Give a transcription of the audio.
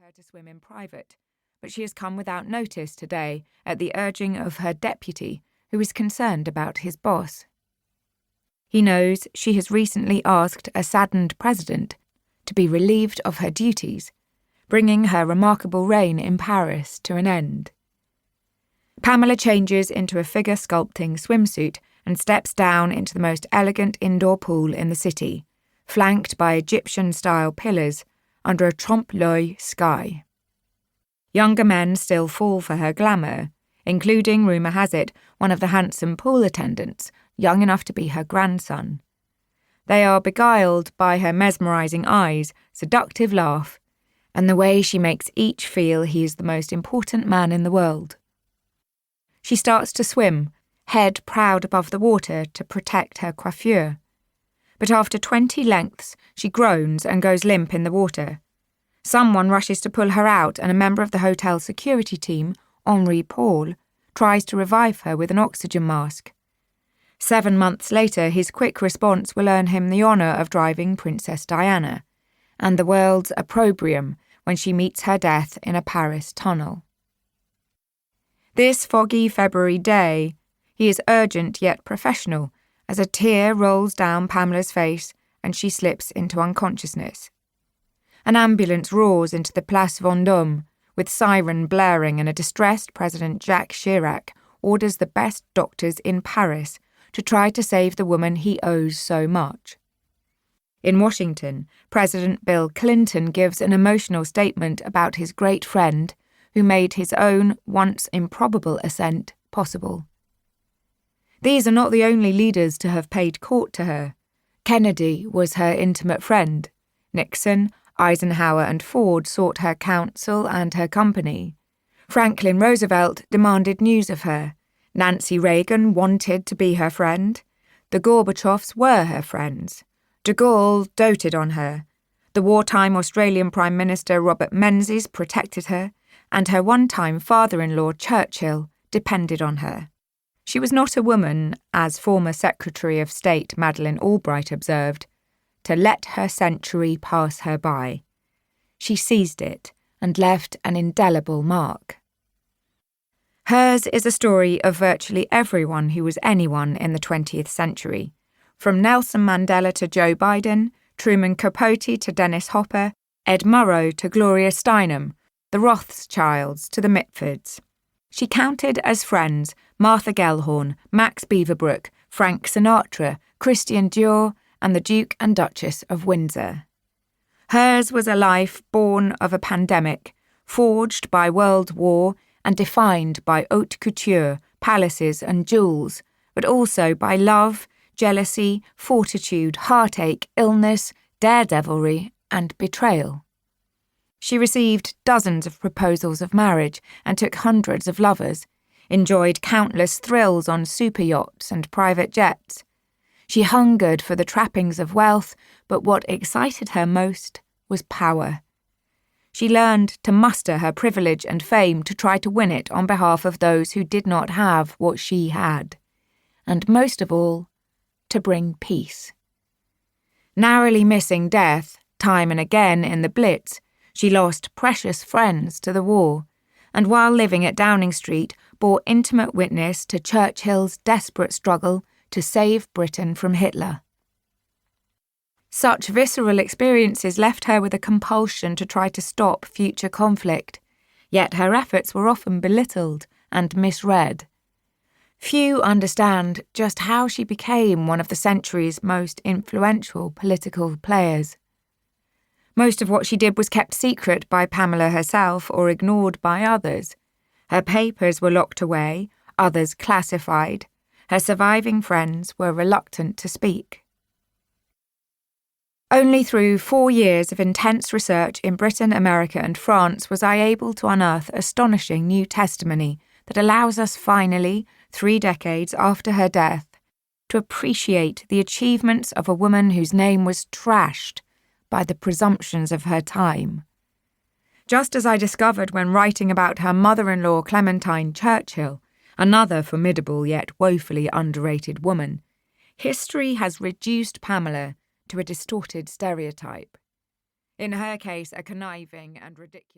her to swim in private, but she has come without notice today at the urging of her deputy, who is concerned about his boss. He knows she has recently asked a saddened president to be relieved of her duties, bringing her remarkable reign in Paris to an end. Pamela changes into a figure-sculpting swimsuit and steps down into the most elegant indoor pool in the city, flanked by Egyptian-style pillars under a trompe-l'oeil sky. Younger men still fall for her glamour, including, rumour has it, one of the handsome pool attendants, young enough to be her grandson. They are beguiled by her mesmerising eyes, seductive laugh, and the way she makes each feel he is the most important man in the world. She starts to swim, head proud above the water to protect her coiffure. But after 20 lengths, she groans and goes limp in the water. Someone rushes to pull her out, and a member of the hotel security team, Henri Paul, tries to revive her with an oxygen mask. 7 months later, his quick response will earn him the honour of driving Princess Diana, and the world's opprobrium when she meets her death in a Paris tunnel. This foggy February day, he is urgent yet professional, as a tear rolls down Pamela's face and she slips into unconsciousness. An ambulance roars into the Place Vendôme, with siren blaring, and a distressed President Jacques Chirac orders the best doctors in Paris to try to save the woman he owes so much. In Washington, President Bill Clinton gives an emotional statement about his great friend who made his own once improbable ascent possible. These are not the only leaders to have paid court to her. Kennedy was her intimate friend. Nixon, Eisenhower and Ford sought her counsel and her company. Franklin Roosevelt demanded news of her. Nancy Reagan wanted to be her friend. The Gorbachevs were her friends. De Gaulle doted on her. The wartime Australian Prime Minister Robert Menzies protected her, and her one-time father-in-law Churchill depended on her. She was not a woman, as former Secretary of State Madeleine Albright observed, to let her century pass her by. She seized it and left an indelible mark. Hers is a story of virtually everyone who was anyone in the 20th century, from Nelson Mandela to Joe Biden, Truman Capote to Dennis Hopper, Ed Murrow to Gloria Steinem, the Rothschilds to the Mitfords. She counted as friends Martha Gellhorn, Max Beaverbrook, Frank Sinatra, Christian Dior, and the Duke and Duchess of Windsor. Hers was a life born of a pandemic, forged by World War and defined by haute couture, palaces and jewels, but also by love, jealousy, fortitude, heartache, illness, daredevilry, and betrayal. She received dozens of proposals of marriage and took hundreds of lovers, enjoyed countless thrills on super yachts and private jets. She hungered for the trappings of wealth, but what excited her most was power. She learned to muster her privilege and fame to try to win it on behalf of those who did not have what she had, and most of all, to bring peace. Narrowly missing death, time and again in the Blitz, she lost precious friends to the war, and while living at Downing Street, bore intimate witness to Churchill's desperate struggle to save Britain from Hitler. Such visceral experiences left her with a compulsion to try to stop future conflict, yet her efforts were often belittled and misread. Few understand just how she became one of the century's most influential political players. Most of what she did was kept secret by Pamela herself or ignored by others. Her papers were locked away, others classified. Her surviving friends were reluctant to speak. Only through 4 years of intense research in Britain, America and France was I able to unearth astonishing new testimony that allows us finally, 3 decades after her death, to appreciate the achievements of a woman whose name was trashed by the presumptions of her time. Just as I discovered when writing about her mother-in-law Clementine Churchill, another formidable yet woefully underrated woman, history has reduced Pamela to a distorted stereotype. In her case, a conniving and ridiculous